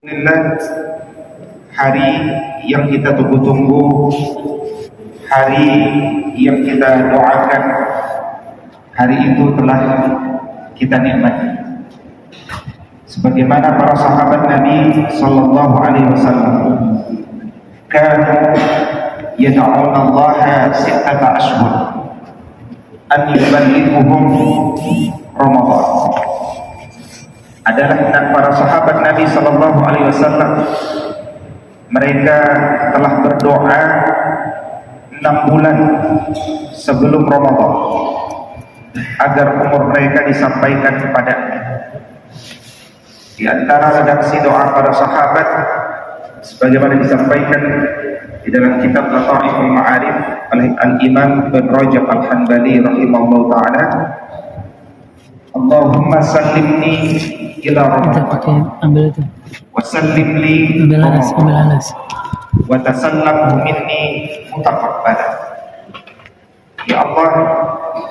Alhamdulillah, hari yang kita tunggu-tunggu, hari yang kita doakan, hari itu telah kita nikmati. Sebagaimana para sahabat Nabi sallallahu alaihi wasallam kanu yad'una Allah sittata ashhur an yuballighuhum Ramadan. Adalah para sahabat Nabi sallallahu alaihi wasallam, mereka telah berdoa 6 bulan sebelum Ramadan agar umur mereka disampaikan kepadanya. Di antara redaksi doa para sahabat sebagaimana disampaikan di dalam kitab Lataiful Ma'arif oleh Al-Imam Ibn Rajab Al-Hanbali rahimahullah ta'ala, Allahumma sallimni ila Ramadan wa sallim li Ramadan wa tasallamhu minni mutaqabbalan. Ya Allah,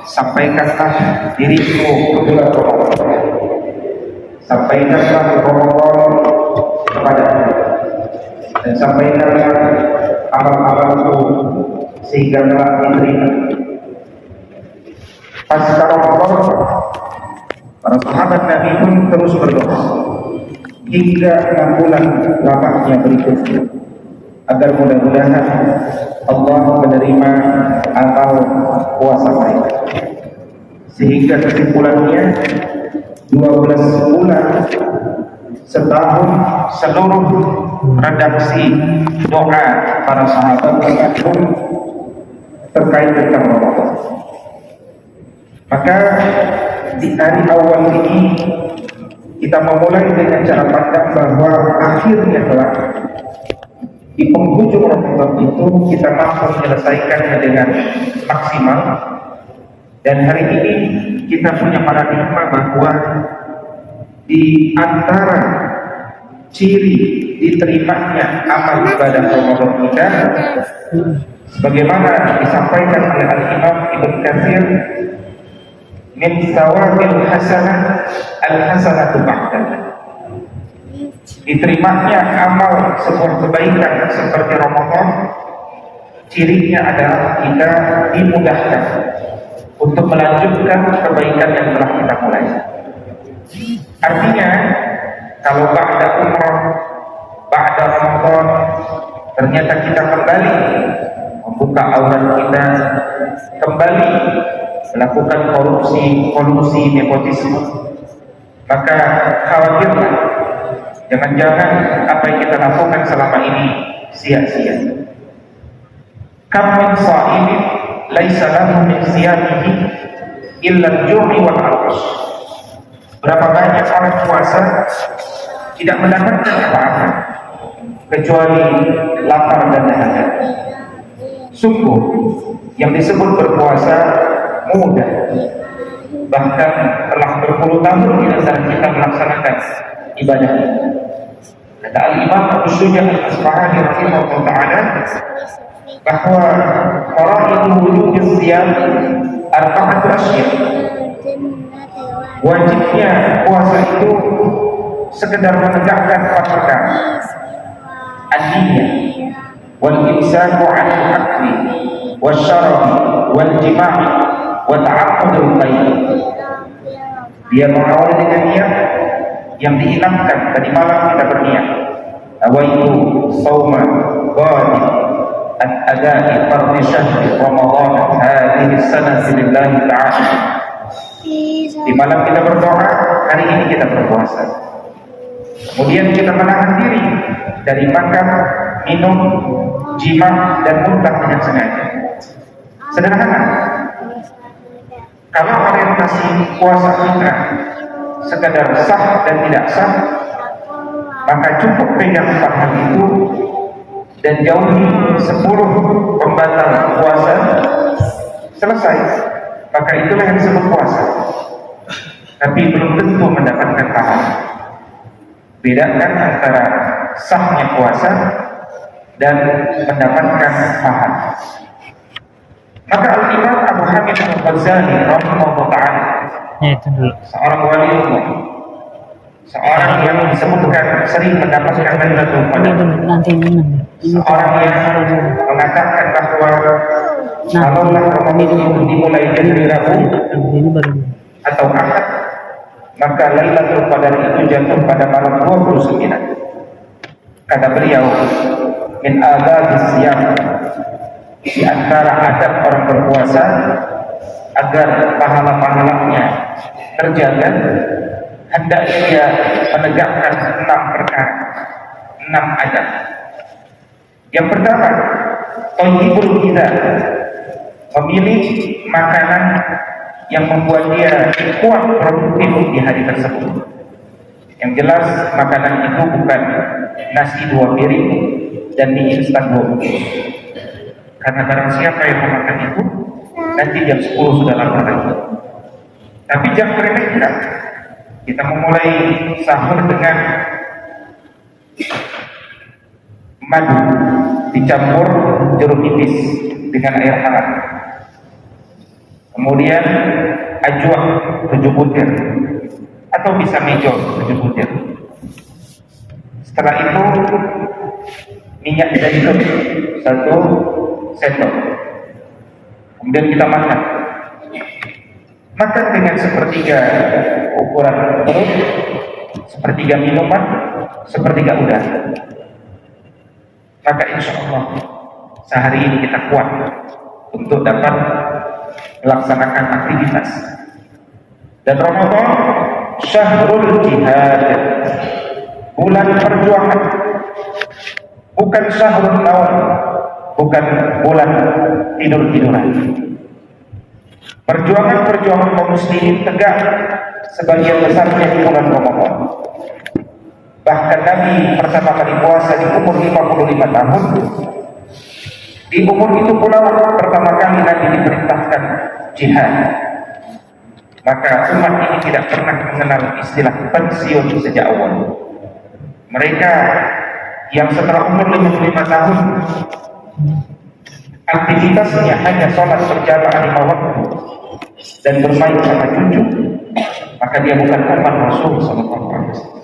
sampaikanlah diriku ke bulan Ramadan, sampaikanlah Ramadan kepadaku, dan sampaikanlah amal-amalku sehingga telah diterima. Pasca Ramadan, para sahabat Nabi pun terus berdoa hingga 6 bulan lamanya berikutnya, agar mudah-mudahan Allah menerima amal puasa mereka. Sehingga kesimpulannya 12 bulan setahun seluruh redaksi doa para sahabat pun terkait dengan Ramadan. Maka di hari awal ini kita memulai dengan cara pandang bahwa akhirnya kelak di penghujung Ramadan itu kita mampu menyelesaikannya dengan maksimal. Dan hari ini kita punya paradigma bahwa di antara ciri diterimanya amal ibadah Ramadan kita, sebagaimana disampaikan oleh Al-Imam Ibn Katsir, min sawabil hasanah al-hasanatu ba'dah. Diterimanya amal sebuah kebaikan seperti Ramadan, cirinya adalah kita dimudahkan untuk melanjutkan kebaikan yang telah kita mulai. Artinya, kalau ba'da umrah, ba'da Ramadan, ternyata kita kembali membuka aurat kita, kembali melakukan kolusi nepotisme, maka khawatirlah jangan-jangan apa yang kita lakukan selama ini sia-sia. Kam min sha'imin laisa lahu min siyamihi illa al-ju'i wal 'atash. Berapa banyak orang puasa tidak mendapatkan apa-apa kecuali lapar dan dahaga. Sungguh yang disebut berpuasa mudah, bahkan telah berpuluh tahun di antara kita melaksanakan ibadah ini. Kata Al-Imam Abu Syuja' Al-Asfahani rahimahullah ta'ala bahwa faraidu wujudis siyam arba'atu asya. Wajibnya puasa itu sekedar menegakkan 4 perkara: an-niyah wal imsaku 'anil akli wasyarabi wal jima'i wa ta'aqqudul qaid. Dia mengawali dengan niat yang dihilangkan tadi malam kita berniat awaitu shauma ghadin an ada'i fardhi syahri Ramadan hadhihi sanati lillahi ta'ala. Di malam kita berdoa, hari ini kita berpuasa. Kemudian kita menahan diri dari makan, minum, jima dan muntah dengan sengaja. Sederhana. Kalau orientasi puasa kita sekadar sah dan tidak sah, maka cukup pegang 4 hal itu dan jauhi 10 pembatal puasa, selesai. Maka itulah yang disebut puasa. Tapi belum tentu mendapatkan pahala. Bedakan antara sahnya puasa dan mendapatkan pahala. Maka Al-Imam Abu Hamid Al-Ghazali rahimahullah ta'ala, seorang wali Allah, seorang yang disebutkan sering mendapatkan Lailatul Qadar, seorang yang mengatakan bahwa kalaulah Ramadan itu dimulai dari Rabu atau Ahad, maka Lailatul Qadar itu jatuh pada malam 29. Kata beliau, min adabis siyam, di antara adab orang berpuasa agar pahala-pahalanya terjaga, hendaknya dia menegakkan 6 perkara, 6 adab. Yang pertama, thayyibul ghidha, memilih makanan yang membuat dia kuat produktif di hari tersebut. Yang jelas makanan itu bukan nasi 2 piring dan mie instan 2 bungkus. Karena barang siapa yang memakan itu, nanti jam 10 sudah lapar lagi. Tapi jangan meremehkan. Kita memulai sahur dengan madu dicampur jeruk nipis dengan air hangat. Kemudian ajwa 7 butir atau bisa mejo 7 butir. Setelah itu minyak zaitun 1 sendok. Kemudian kita makan. Makan dengan sepertiga ukuran perut, sepertiga minuman, sepertiga udara. Maka insya Allah sehari ini kita kuat untuk dapat melaksanakan aktivitas. Dan Ramadan syahrul jihad, bulan perjuangan, bukan syahrul naum, bukan bulan tidur-tiduran. Perjuangan-perjuangan kaum muslimin tegak sebagian besarnya di bulan Ramadan. Bahkan Nabi pertama kali puasa di umur 55 tahun. Di umur itu pula pertama kali Nabi diperintahkan jihad. Maka umat ini tidak pernah mengenal istilah pensiun sejak awal. Mereka yang setelah umur 55 tahun aktivitasnya hanya sholat berjamaah 5 waktu dan bermain sama cucu, maka dia bukan umat Rasul sallallahu alaihi wasallam.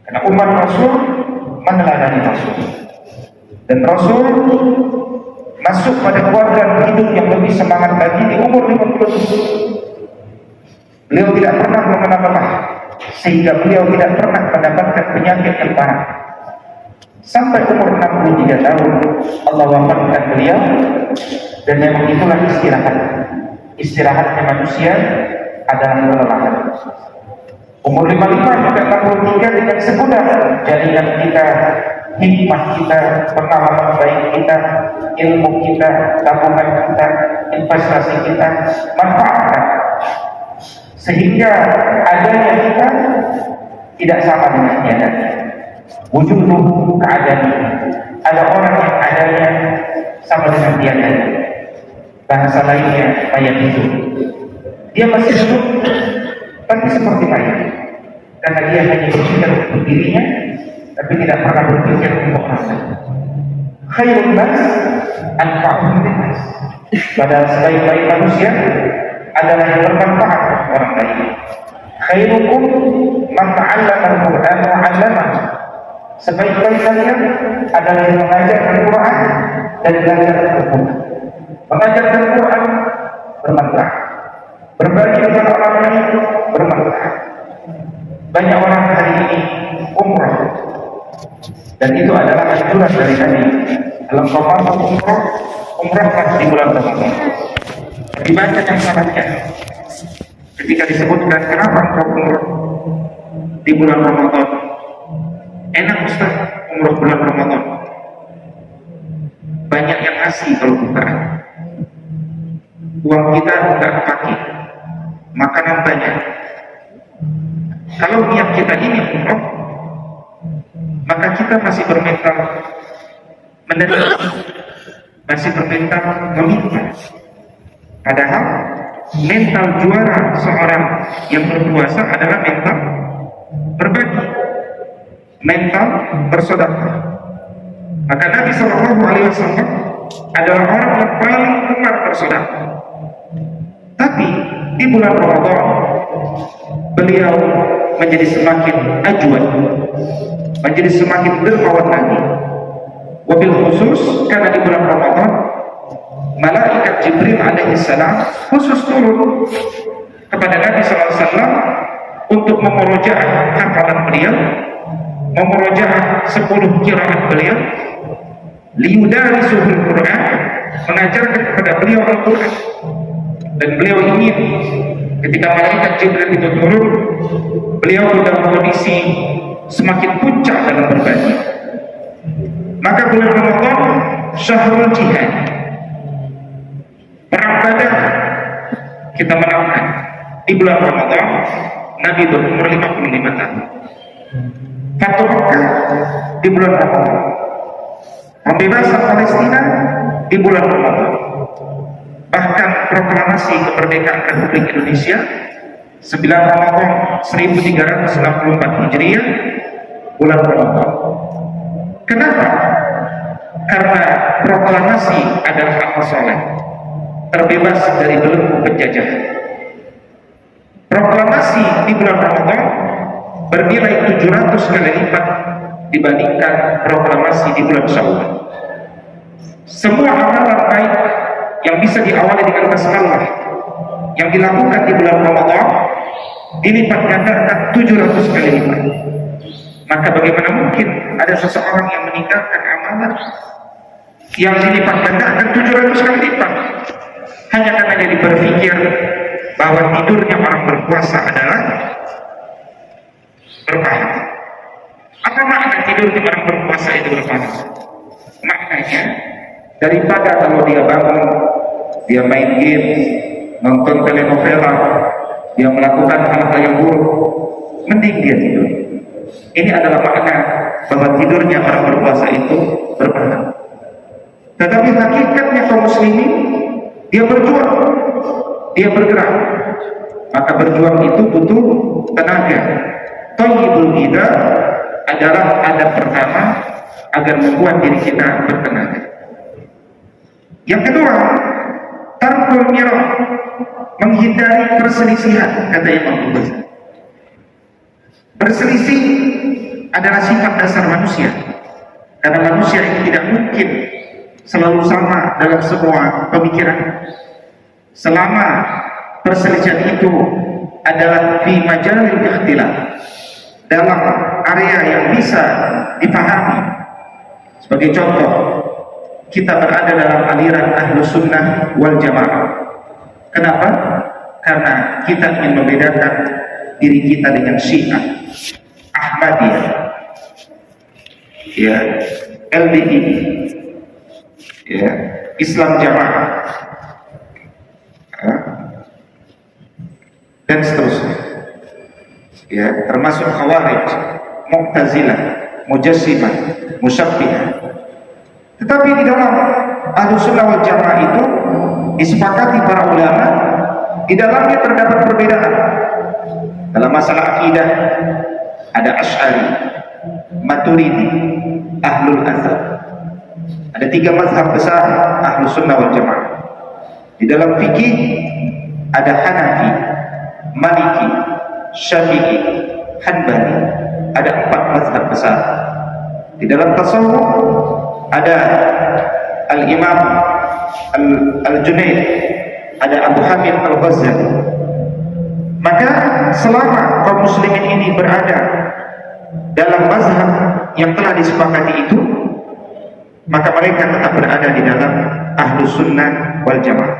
Karena umat Rasul meneladani Rasul, dan Rasul masuk pada keluarga hidup yang lebih semangat lagi di umur 50. Beliau tidak pernah mengenal lelah, sehingga beliau tidak pernah mendapatkan penyakit yang parah. Sampai umur 63 tahun Allah wafatkan beliau, dan memang itulah istirahat. Istirahatnya manusia adalah kelelahan. Umur 55 sampai 63 dengan segudang jaringan kita, hikmah kita, pengalaman baik kita, ilmu kita, tabungan kita, investasi kita, manfaatkan. Sehingga adanya kita tidak sama dengan tiadanya. Wujuduh keadaan. Ada orang yang adanya sama dengan tiadanya. Bahasa lainnya mayat hidup. Dia masih hidup, tapi seperti mayat. Karena dia hanya berpikir untuk dirinya, tapi tidak pernah berpikir untuk orang lain. Khairun nas anfa'uhum linnas. Padahal sebaik-baik manusia adalah yang bermanfaat orang lain. Khairukum man ta'allama al-Qur'an wa 'allamahu. Sebaik-baik kalian adalah yang mengajar Al-Quran dan belajar Al-Quran. Mengajar Al-Quran bermanfaat, berbagi dengan orang lain bermanfaat. Banyak orang hari ini umrah, dan itu adalah anjuran dari Nabi. Dalam Ramadan umrahlah di bulan Ramadan. Dibaca yang sanadnya ketika disebutkan kenapa engkau umrah di bulan Ramadan. Enak Ustaz, umrah bulan Ramadan. Banyak yang ngasih kalau bukaan. Uang kita enggak kepake. Makanan banyak. Kalau niat kita ini umrah, maka kita masih bermental menderita, masih bermental meminta. Padahal mental juara seorang yang berpuasa adalah mental berbagi, mental bersedekah. Maka Nabi Shallallahu Alaihi Wasallam adalah orang yang paling gemar bersedekah. Tapi di bulan Ramadan beliau menjadi semakin ajwad, menjadi semakin dermawan lagi. Wabil khusus karena di bulan Ramadan malaikat Jibril alaihi salam khusus turun kepada Nabi SAW untuk memurojaah hafalan beliau, memurojaah 10 qiraat beliau, liyudarisuhul Quran, mengajarkan kepada beliau Al-Quran. Dan beliau ingin ketika malaikat Jibril itu turun, beliau dalam kondisi semakin puncak dalam berbagi. Maka bulan Ramadan syahrul jihad, perang Badar kita menangkan di bulan Ramadan. Nabi berumur 55 tahun. Fatuh Makkah di bulan Ramadan, pembebasan Palestina di bulan Ramadan, bahkan proklamasi kemerdekaan Republik Indonesia 9 Ramadan 1364 Hijriah bulan Ramadan. Kenapa? Karena proklamasi adalah amal soleh, terbebas dari belenggu penjajahan. Proklamasi di bulan Ramadan bernilai 700 kali lipat dibandingkan proklamasi di bulan Syawal. Semua amalan baik yang bisa diawali dengan basmalah yang dilakukan di bulan Ramadan dilipat gandakan 700 kali lipat. Maka bagaimana mungkin ada seseorang yang meninggalkan amalan yang dilipat gandakan 700 kali lipat hanya karena dia berpikir bahwa tidurnya orang berpuasa adalah berpahala. Apa makna tidurnya orang berpuasa itu berpahala? Maknanya daripada kalau dia bangun, dia main game, nonton telenovela, dia melakukan hal-hal yang buruk, mending dia tidur. Ini adalah makna bahwa tidurnya orang berpuasa itu berpahala. Tetapi hakikatnya kaum muslimin, dia berjuang, dia bergerak. Maka berjuang itu butuh tenaga. Thayyibul ghidha adalah adab pertama agar membuat diri kita bertenaga. Yang kedua, tarkul mirah, menghindari perselisihan, kata Imam Ghazali. Berselisih adalah sifat dasar manusia, karena manusia itu tidak mungkin selalu sama dalam semua pemikiran. Selama perselisihan itu adalah fi majalil ikhtilaf, dalam area yang bisa dipahami. Sebagai contoh, kita berada dalam aliran Ahlus Sunnah wal Jamaah. Kenapa? Karena kita ingin membedakan diri kita dengan Syiah, Ahmadiyah, ya, LDI, ya, Islam Jamaah, dan seterusnya, ya, termasuk Khawarij, Mu'tazilah, Mujassimah, Musyabbihah. Tetapi di dalam Ahlus Sunnah wal Jamaah itu disepakati para ulama, di dalamnya terdapat perbedaan. Dalam masalah akidah ada Asy'ari, Maturidi, Ahlul Azhar. Ada 3 mazhab besar Ahlus Sunnah wal Jamaah. Di dalam fikih ada Hanafi, Maliki, Syafi'i, Hanbali. Ada 4 mazhab besar. Di dalam tasawuf ada Al-Imam Al-Junaid, ada Abu Hamid Al-Ghazali. Maka selama kaum muslimin ini berada dalam mazhab yang telah disepakati itu, maka mereka tetap berada di dalam Ahlus Sunnah wal Jamaah.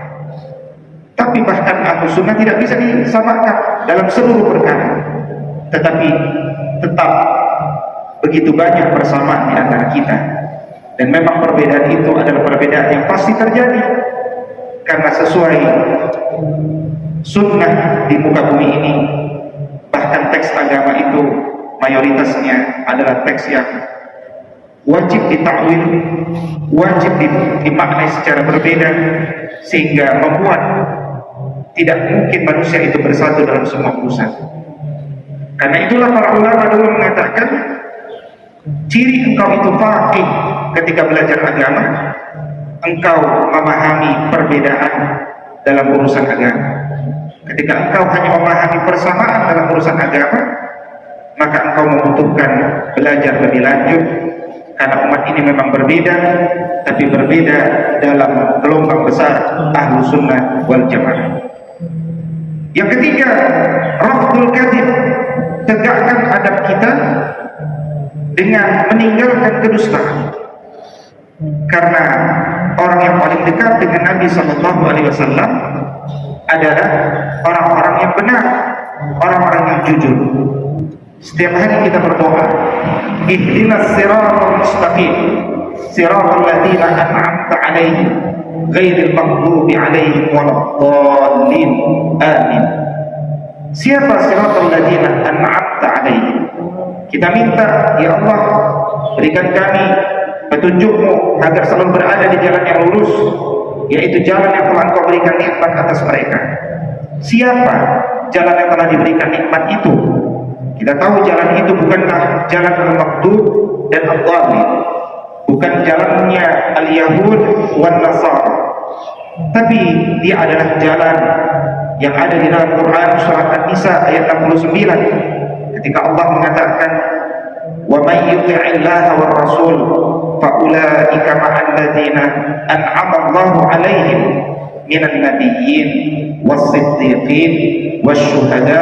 Tapi bahkan Ahlus Sunnah tidak bisa disamakan dalam seluruh perkara, tetapi tetap begitu banyak persamaan di antara kita. Dan memang perbedaan itu adalah perbedaan yang pasti terjadi, karena sesuai sunnah di muka bumi ini, bahkan teks agama itu mayoritasnya adalah teks yang wajib ditakwil, wajib dimaknai secara berbeda, sehingga membuat tidak mungkin manusia itu bersatu dalam semua urusan. Karena itulah para ulama dulu mengatakan, ciri engkau itu faqih ketika belajar agama, engkau memahami perbedaan dalam urusan agama. Ketika engkau hanya memahami persamaan dalam urusan agama, maka engkau membutuhkan belajar lebih lanjut, karena umat ini memang berbeda, tapi berbeda dalam gelombang besar Ahlus Sunnah wal Jamaah. Yang ketiga, rafdul kadhib, tegakkan adab kita dengan meninggalkan kedustaan. Karena orang yang paling dekat dengan Nabi Sallallahu Alaihi Wasallam adalah orang-orang yang benar, orang-orang yang jujur. Setiap hari kita berdoa, ihdinas siratal mustaqim, siratal ladzina an'amta 'alaihim, ghairil maghdubi 'alaihim waladdallin. Amin. Siapa siratal ladzina an'amta 'alaihim? Kita minta, ya Allah, berikan kami petunjuk-Mu agar selalu berada di jalan yang lurus, yaitu jalan yang telah Engkau berikan nikmat atas mereka. Siapa jalan yang telah diberikan nikmat itu? Kita tahu jalan itu bukanlah jalan al-maghdub dan al-dhalin, bukan jalannya al-Yahud wan Nasara, tapi dia adalah jalan yang ada di dalam Quran surat An-Nisa ayat 69, ketika Allah mengatakan, wa may yuti'illaha war rasul fa ulaika ma'al ladzina an'ama Allahu 'alaihim minan nabiyyin was-siddiqin wasyuhada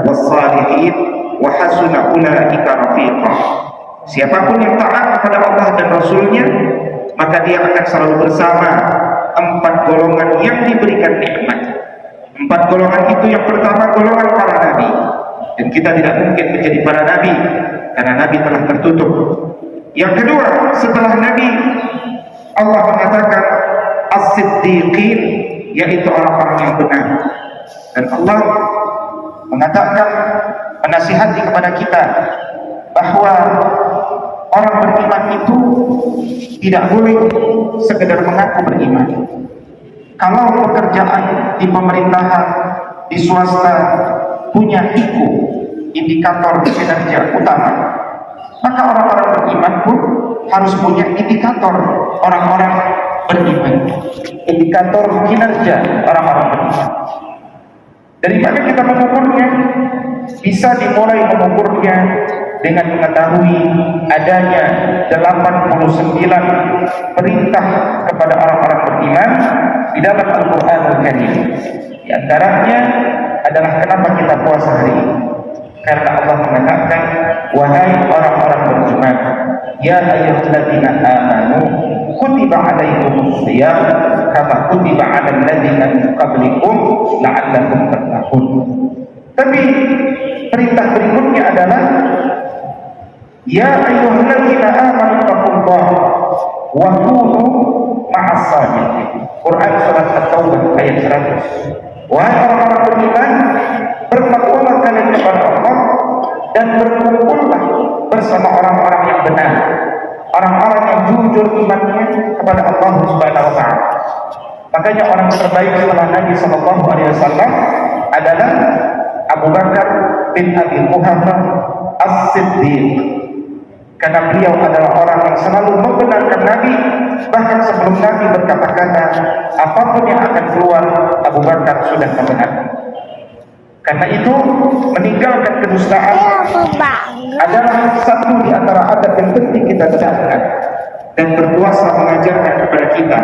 was-salihin wa hasuna ulaika rafiqa. Siapapun yang taat kepada Allah dan Rasulnya, maka dia akan selalu bersama empat golongan yang diberikan nikmat. Empat golongan itu, yang pertama golongan para nabi, dan kita tidak mungkin menjadi para nabi karena nabi telah tertutup. Yang kedua, setelah nabi, Allah mengatakan as-siddiqin, yaitu orang-orang yang benar. Dan Allah mengatakan, menasihati kepada kita bahwa orang beriman itu tidak boleh sekedar mengaku beriman. Kalau pekerjaan di pemerintahan, di swasta punya IQ, indikator kinerja utama, maka orang-orang beriman pun harus punya indikator orang-orang beriman, indikator kinerja orang-orang beriman. Dari mana kita mengukurnya? Bisa dimulai mengukurnya dengan mengetahui adanya 89 perintah kepada orang-orang beriman di dalam Al-Qur'anul Karim. Di antaranya adalah kenapa kita puasa hari ini. Karena Allah mengatakan, wahai orang-orang beriman, ya ayyuhalladzina amanu kutiba alaikumus shiyam kama kutiba alal ladzina min qablikum la'allakum tattaqun. Tapi perintah berikutnya adalah, ya ayyuhalladzina amanu taqullaha wa kunu ma'as shadiqin. Quran surat At-Taubah ayat 100. Wahai orang-orang beriman, bertakwalah kalian kepada Allah dan berkumpullah bersama orang-orang yang benar, orang-orang yang jujur imannya kepada Allah Subhanahu wa taala. Makanya orang terbaik setelah Nabi sallallahu alaihi wasallam adalah Abu Bakar bin Abi Quhafah As-Siddiq, karena beliau adalah orang yang selalu membenarkan Nabi, bahkan sebelum Nabi berkata-kata apapun yang akan keluar, Abu Bakar sudah membenarkan. Karena itu meninggalkan kedustaan adalah satu di antara adab yang penting kita tegakkan, dan berpuasa mengajarkan kepada kita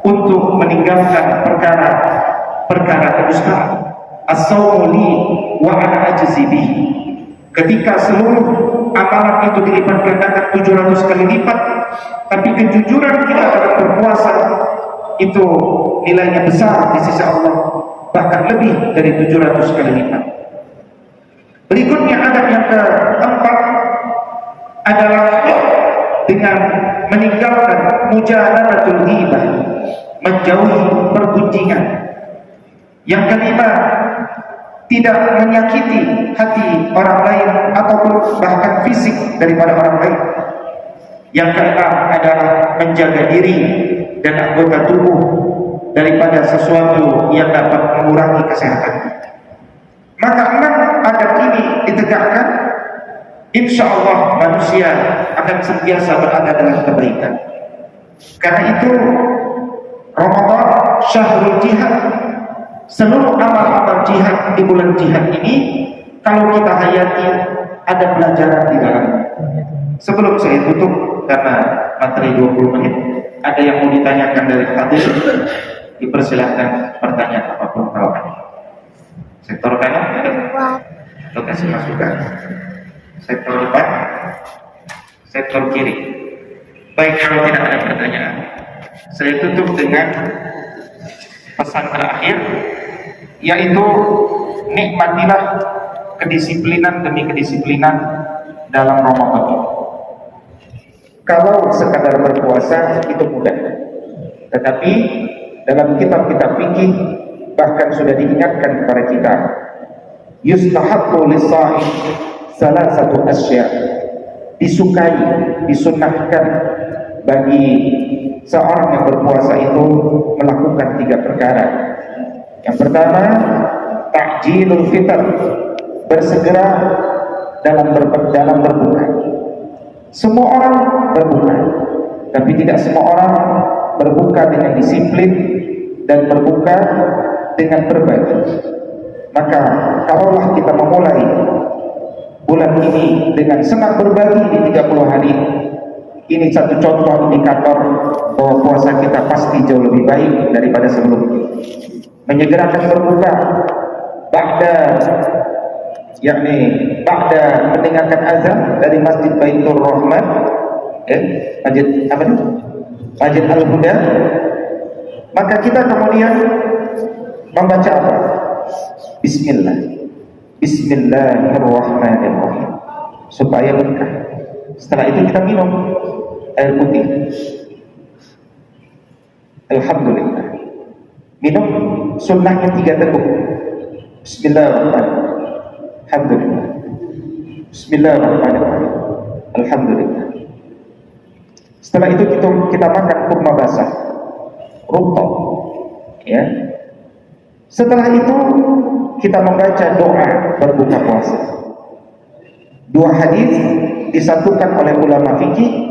untuk meninggalkan perkara kedustaan. As-sawmu li wa ana ajzi bihi. Ketika seluruh amalan itu dilipat gandakan 700 kali lipat, tapi kejujuran kita dalam berpuasa itu nilainya besar di sisi Allah, bahkan lebih dari 700 kali lipat. Berikutnya adab yang keempat adalah dengan meninggalkan mujahadatul ghibah, menjauhi pergunjingan. Yang kelima, tidak menyakiti hati orang lain ataupun bahkan fisik daripada orang lain. Yang keenam adalah menjaga diri dan anggota tubuh daripada sesuatu yang dapat mengurangi kesehatan. Maka 6 adab ini ditegakkan, insya Allah manusia akan senantiasa berada dalam kebaikan. Karena itu Ramadan syahrul jihad, seluruh amal-amal jihad di bulan jihad ini kalau kita hayati, ada pelajaran di dalamnya. Sebelum saya tutup, karena materi 20 menit, ada yang mau ditanyakan dari hadir, dipersilahkan pertanyaan apapun kalau ada. Sektor kanan ada? Lokasi masukan. Sektor depan, sektor kiri. Baik, kalau tidak ada pertanyaan, saya tutup dengan pesan terakhir, yaitu nikmatilah kedisiplinan demi kedisiplinan dalam Ramadan. Kalau sekadar berpuasa itu mudah, tetapi dalam kitab-kitab fikih bahkan sudah diingatkan kepada kita, yustahabbu lis-sha'im salasatu asya', disukai, disunnahkan bagi seorang yang berpuasa itu melakukan 3 perkara. Yang pertama, ta'jilul fitr, bersegera dalam berbuka. Semua orang berbuka, tapi tidak semua orang berbuka dengan disiplin dan berbuka dengan berbagi. Maka kalaulah kita memulai bulan ini dengan senang berbagi di 30 hari, ini satu contoh indikator bahwa puasa kita pasti jauh lebih baik daripada sebelumnya. Menyegerakan berbuka ba'da mendengarkan azan dari Masjid Baitur Rahman, Masjid Al-Huda, maka kita kemudian membaca apa? Bismillahirrahmanirrahim, supaya berkah. Setelah itu kita minum air putih. Alhamdulillah. Minum sunnahnya 3 teguk. Bismillahirrahmanirrahim. Alhamdulillah. Bismillahirrahmanirrahim. Alhamdulillah. Setelah itu kita makan kurma basah, rutop, ya. Setelah itu kita membaca doa berbuka puasa. 2 hadis disatukan oleh ulama fikih.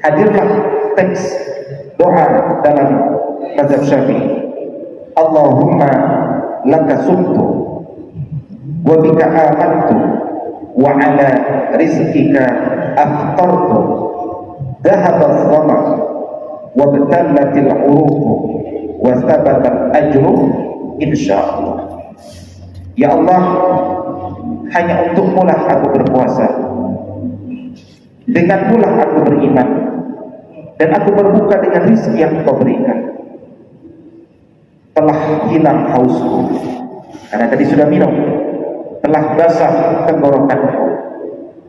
Hadirlah teks doa dalam mazhab Syafi'i. Allahumma laka sumtu wa bika amantu wa ala rizqika aftartu dhahaba adh-dhama wa batallatil uruq wa thabata al-ajru insyaallah. Ya Allah, hanya untukmu lah aku berpuasa, denganmu lah aku beriman, dan aku berbuka dengan rezeki yang Kau berikan. Telah hilang hausku karena tadi sudah minum, telah basah tenggorokanku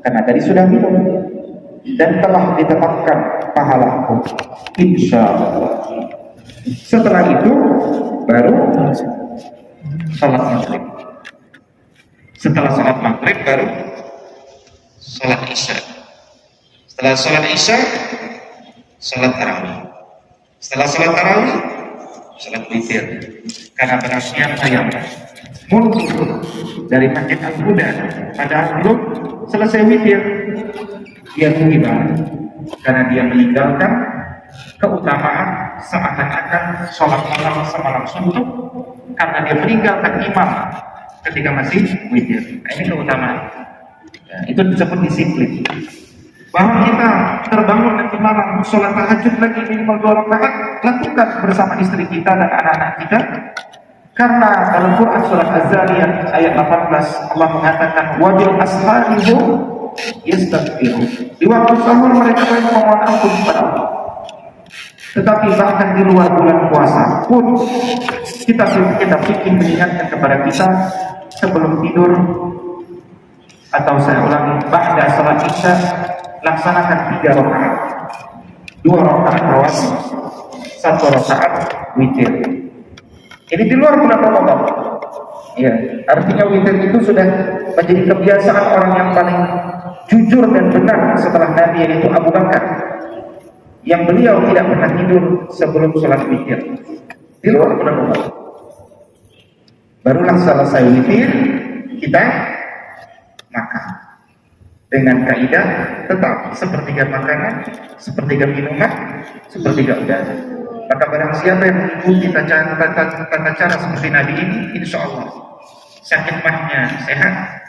karena tadi sudah minum, dan telah ditetapkan pahalaku insyaallah. Setelah itu baru salat maghrib. Setelah salat maghrib baru salat isya. Setelah salat isya, salat tarawih. Setelah salat tarawih, salat witir. Karena barang siapa yang mundur dari Masjid Al-Huda padahal belum selesai witir, dia rugi banget, karena dia meninggalkan keutamaan seakan-akan sholat malam semalam suntuk, karena dia meninggalkan imam ketika masih witir. Nah, ini keutamaan. Ya, itu disebut disiplin. Bahwa kita terbangun nanti malam sholat tahajud lagi minimal 2 rakaat, lakukan bersama istri kita dan anak-anak kita. Karena dalam Quran surat Az-Zariyat ayat 18 Allah mengatakan wabil asharihu yastaghfiru. Di waktu sahur mereka memohon ampun kepada Allah. Tetapi bahkan di luar bulan puasa pun kita fikir mengingatkan kepada kita sebelum tidur, atau saya ulangi, ba'da salat isya laksanakan 3 rakaat, 2 rakaat rawatib, 1 rakaat witir. Ini di luar bulan Ramadan. Ya, artinya witir itu sudah menjadi kebiasaan orang yang paling jujur dan benar setelah Nabi, yaitu Abu Bakar, yang beliau tidak pernah tidur sebelum sholat witir di luar bulan Ramadan. Barulah selesai witir kita makan dengan kaidah tetap sepertiga makanan, sepertiga minuman, sepertiga udara. Maka barang siapa yang mengikuti tata cara seperti Nabi ini, insya Allah sakit mahnya sehat,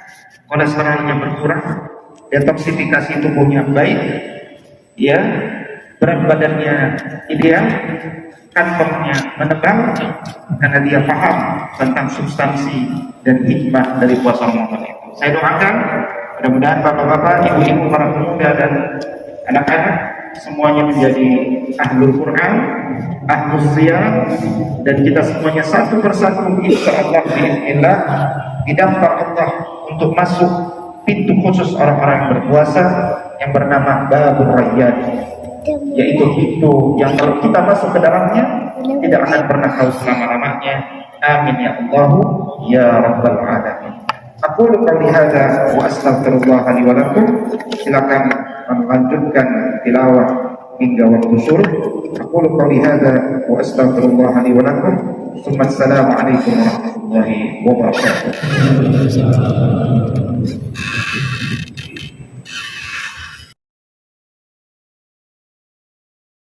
kolesterolnya berkurang, detoksifikasi tubuhnya baik, ya, berat badannya ideal, kantongnya menebal karena dia paham tentang substansi dan hikmah dari puasa Ramadan itu. Saya doakan mudah-mudahan bapak-bapak, ibu-ibu, para pemuda dan anak-anak semuanya menjadi ahlul Quran, ahlul siyam, dan kita semuanya satu persatu insyaallah biiznillah didaftar Allah untuk masuk pintu khusus orang-orang yang berpuasa yang bernama Babur Rayyan, yaitu pintu yang kalau kita masuk ke dalamnya tidak akan pernah haus selama-lamanya. Amin ya Allah ya rabbal alamin. Aku qouli hadza wa astaghfirullah li wa lakum. Silakan melanjutkan tilawah hingga waktu syuruk. Aku qouli hadza wa astaghfirullah li wa lakum. Assalamualaikum warahmatullahi wabarakatuh.